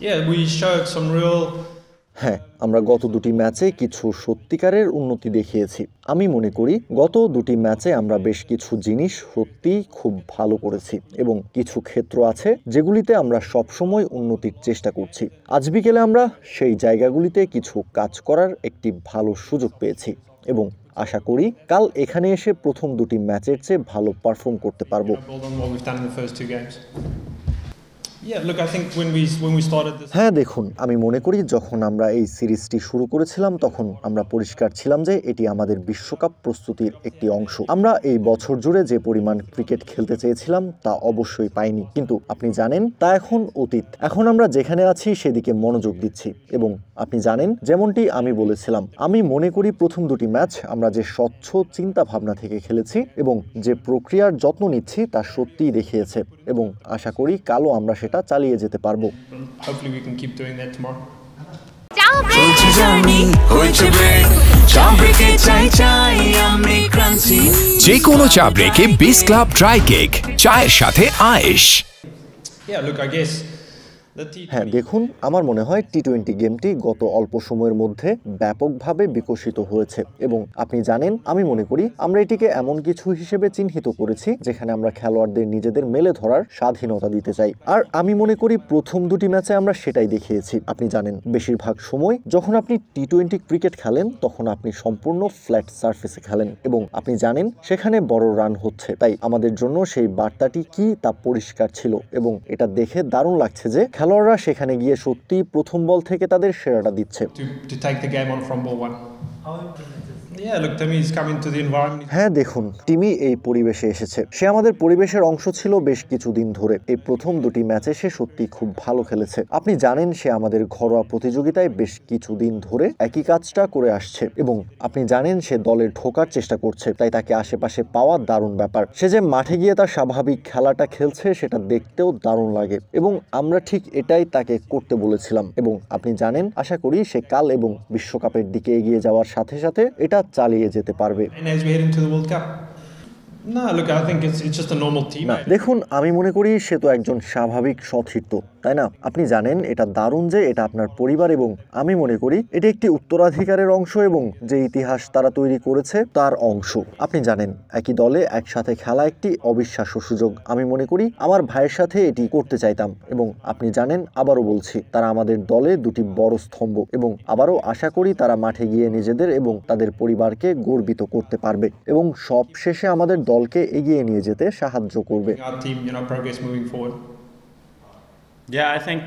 Yeah, we showed some real হ্যাঁ, আমরা গত দুটি ম্যাচে কিছু সত্যিকারের উন্নতি দেখিয়েছি। আমি মনে করি গত দুটি ম্যাচে আমরা বেশ কিছু জিনিস সত্যিই খুব ভালো করেছি এবং কিছু ক্ষেত্র আছে যেগুলিতে আমরা সবসময় উন্নতির চেষ্টা করছি। আজ বিকেলে আমরা সেই জায়গাগুলিতে কিছু কাজ করার একটি ভালো সুযোগ পেয়েছি এবং আশা করি কাল এখানে এসে প্রথম দুটি ম্যাচের চেয়ে ভালো পারফর্ম করতে পারবো। build on what we've done in the first two games. Yeah, look, I think when we started this. হ্যাঁ দেখুন, আমি মনে করি যখন আমরা এই সিরিজটি শুরু করেছিলাম তখন আমরা পরিষ্কার ছিলাম যে এটি আমাদের বিশ্বকাপ প্রস্তুতির একটি অংশ। আমরা এই বছর জুড়ে যে পরিমাণ ক্রিকেট খেলতে চেয়েছিলাম তা অবশ্যই পাইনি, কিন্তু আপনি জানেন তা এখন অতীত। এখন আমরা যেখানে আছি সেদিকে মনোযোগ দিচ্ছি এবং আপনি জানেন যেমনটি আমি বলেছিলাম, আমি মনে করি প্রথম দুটি ম্যাচ আমরা যে স্বচ্ছ চিন্তা ভাবনা থেকে খেলেছি এবং যে প্রক্রিয়ার যত্ন নিচ্ছি তা সত্যিই দেখিয়েছে এবং আশা করি কালও আমরা সেটা চালিয়ে যেতে পারবো। Hopefully we can keep doing that tomorrow. যে কোনো চা ব্রেকে বিস ক্লাব ড্রাই কেক, চায়ের সাথে আয়েশ। Yeah, look, I guess হ্যাঁ দেখুন, আমার মনে হয় টি-20 গেমটি গত অল্প সময়ের মধ্যে ব্যাপকভাবে বিকশিত হয়েছে এবং আপনি জানেন আমি মনে করি আমরা এটিকে এমন কিছু হিসেবে চিহ্নিত করেছি যেখানে আমরা খেলোয়াড়দের নিজেদের মেলে ধরার স্বাধীনতা দিতে চাই, আর আমি মনে করি প্রথম দুটি ম্যাচে আমরা সেটাই দেখিয়েছি। আপনি জানেন বেশিরভাগ সময় যখন আপনি টি-20 ক্রিকেট খেলেন তখন আপনি সম্পূর্ণ ফ্ল্যাট সারফেসে খেলেন এবং আপনি জানেন সেখানে বড় রান হচ্ছে, তাই আমাদের জন্য সেই বার্তাটি কি তা পরিষ্কার ছিল এবং এটা দেখে দারুণ লাগছে যে খেলোয়াড়রা সেখানে গিয়ে সত্যি প্রথম বল থেকে তাদের সেরাটা দিচ্ছে। to take the game on from ball one. Yeah, look, Timmy is coming to the environment. হ্যাঁ দেখুন, টিমি এই পরিবেশে এসেছে, সে আমাদের পরিবেশের অংশ ছিল বেশ কিছুদিন ধরে। এই প্রথম দুটি ম্যাচে সে সত্যি খুব ভালো খেলেছে। আপনি জানেন সে আমাদের ঘরোয়া প্রতিযোগিতায় বেশ কিছুদিন ধরে একই কাজটা করে আসছে এবং আপনি জানেন সে দলে ঢোকার চেষ্টা করছে, তাই তাকে আশেপাশে পাওয়া দারুণ ব্যাপার। সে যে মাঠে গিয়ে তার স্বাভাবিক খেলাটা খেলছে সেটা দেখতেও দারুণ লাগে এবং আমরা ঠিক এটাই তাকে করতে বলেছিলাম এবং আপনি জানেন আশা করি সে কাল এবং বিশ্বকাপের দিকে এগিয়ে যাওয়ার সাথে সাথে এটা চালিয়ে যেতে পারবে। And as we head into the World Cup. No, look, I think it's just a normal team. না দেখুন, আমি মনে করি সে তো একজন স্বাভাবিক সতীর্থ, তাই না? আপনি জানেন এটা দারুণ যে এটা আপনার পরিবার এবং আমি মনে করি এটি একটি উত্তরাধিকারের অংশ এবং যে ইতিহাস তারা তৈরি করেছে তার অংশ। আপনি জানেন একই দলে একসাথে খেলা একটি অবিশ্বাস্য সুযোগ। আমি মনে করি আমার ভাইয়ের সাথে এটি করতে চাইতাম এবং আপনি জানেন আবারও বলছি তারা আমাদের দলে দুটি বড় স্তম্ভ এবং আবারও আশা করি তারা মাঠে গিয়ে নিজেদের এবং তাদের পরিবারকে গর্বিত করতে পারবে এবং সব শেষে আমাদের দলকে এগিয়ে নিয়ে যেতে সাহায্য করবে। Our team, progress moving forward. Yeah, I think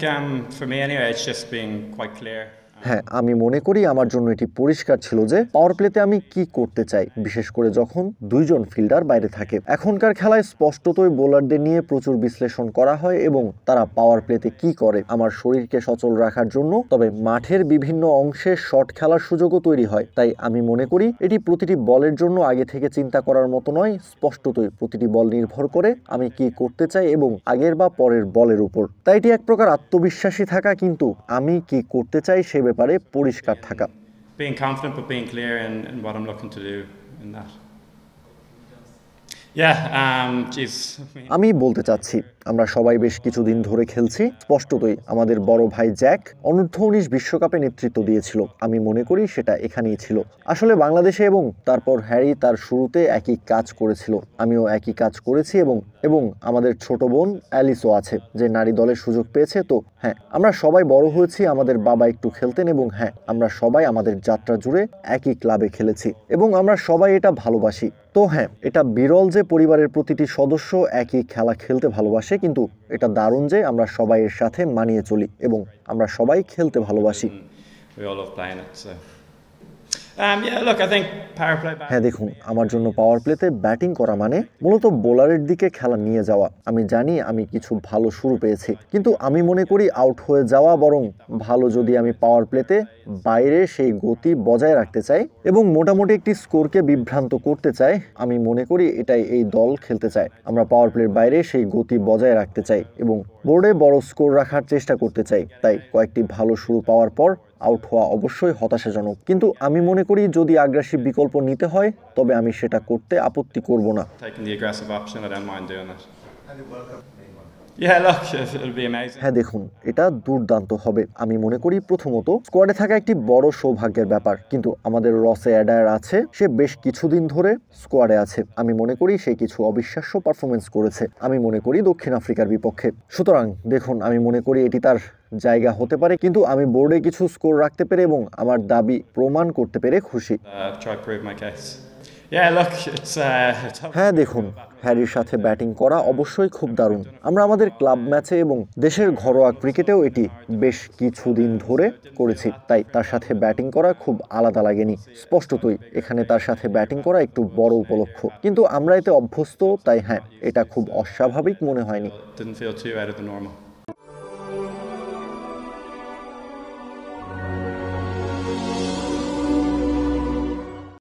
for me anyway, it's just being quite clear. হ্যাঁ, আমি মনে করি আমার জন্য এটি পরিষ্কার ছিল যে পাওয়ার প্লেতে আমি কি করতে চাই, বিশেষ করে যখন দুইজন ফিল্ডার বাইরে থাকে। এখনকার খেলায় স্পষ্টতই বোলারদের নিয়ে প্রচুর বিশ্লেষণ করা হয় এবং তারা পাওয়ার প্লেতে কি করে আমার শরীরকে সচল রাখার জন্য, তবে মাঠের বিভিন্ন অংশে শট খেলার সুযোগও তৈরি হয়। তাই আমি মনে করি এটি প্রতিটি বলের জন্য আগে থেকে চিন্তা করার মতো নয়, স্পষ্টতই প্রতিটি বল নির্ভর করে আমি কি করতে চাই এবং আগের বা পরের বলের উপর। তাই এটি এক প্রকার আত্মবিশ্বাসী থাকা, কিন্তু আমি কি করতে চাই সে ব্যাপারে পরিষ্কার থাকা। Being confident but being clear in what I'm looking to do in that. Yeah, আমি বলতে চাচ্ছি আমরা সবাই বেশ কিছুদিন ধরে খেলছি। স্পষ্টতই আমাদের বড় ভাই জ্যাক অনূর্ধ্ব-19 বিশ্বকাপে নেতৃত্ব দিয়েছিল। আমি মনে করি সেটা এখানেই ছিল আসলে বাংলাদেশে, এবং তারপর হ্যারি তার শুরুতে একই কাজ করেছিল, আমিও একই কাজ করেছি এবং আমাদের ছোট বোন অ্যালিসও আছে যে নারী দলের সুযোগ পেয়েছে। তো হ্যাঁ, আমরা সবাই বড় হয়েছি, আমাদের বাবা একটু খেলতেন এবং হ্যাঁ আমরা সবাই আমাদের যাত্রা জুড়ে একই ক্লাবে খেলেছি এবং আমরা সবাই এটা ভালোবাসি। তো হ্যাঁ, এটা বিরল যে পরিবারের প্রতিটি সদস্য একই খেলা খেলতে ভালোবাসে, কিন্তু এটা দারুণ যে আমরা সবাই এর সাথে মানিয়ে চলি এবং আমরা সবাই খেলতে ভালোবাসি। হ্যাঁ দেখুন, আমার জন্য পাওয়ার প্লেতে ব্যাটিং করা মানে মূলত বোলারের দিকে খেলা নিয়ে যাওয়া। আমি জানি আমি কিছু ভালো শুরু পেয়েছি, কিন্তু আমি মনে করি আউট হয়ে যাওয়া বরং ভালো যদি আমি পাওয়ার প্লেতে বাইরে সেই গতি বজায় রাখতে চাই এবং মোটামুটি একটি স্কোরকে বিভ্রান্ত করতে চাই। আমি মনে করি এটাই এই দল খেলতে চায়। আমরা পাওয়ার প্লের বাইরে সেই গতি বজায় রাখতে চাই এবং বোর্ডে বড় স্কোর রাখার চেষ্টা করতে চাই। তাই কয়েকটি ভালো শুরু পাওয়ার পর আউট হওয়া অবশ্যই হতাশাজনক, কিন্তু আমি মনে করি যদি আগ্রাসী বিকল্প নিতে হয় তবে আমি সেটা করতে আপত্তি করব না। Yeah, look, it'll be amazing. হ্যাঁ দেখুন, এটা দুর্দান্ত হবে। আমি মনে করি প্রথমত স্কোয়াডে থাকা একটি বড় সৌভাগ্যের ব্যাপার, কিন্তু আমাদের রসে অ্যাডায়ার আছে, সে বেশ কিছুদিন ধরে স্কোয়াডে আছে। আমি মনে করি সে কিছু অবিশ্বাস্য পারফরমেন্স করেছে, আমি মনে করি দক্ষিণ আফ্রিকার বিপক্ষে। সুতরাং দেখুন, আমি মনে করি এটি তার জায়গা হতে পারে, কিন্তু আমি বোর্ডে কিছু স্কোর রাখতে পেরে এবং আমার দাবি প্রমাণ করতে পেরে খুশি। Try to prove my case. Yeah, look, it's হ্যাঁ দেখুন, হ্যারির সাথে ব্যাটিং করা অবশ্যই খুব দারুণ। আমরা আমাদের ক্লাব ম্যাচে এবং দেশের ঘরোয়া ক্রিকেটেও এটি বেশ কিছুদিন ধরে করেছি, তাই তার সাথে ব্যাটিং করা খুব আলাদা লাগেনি। স্পষ্টতই এখানে তার সাথে ব্যাটিং করা একটু বড় উপলক্ষ, কিন্তু আমরা এতে অভ্যস্ত, তাই হ্যাঁ, এটা খুব অস্বাভাবিক মনে হয়নি। didn't feel too out of the normal.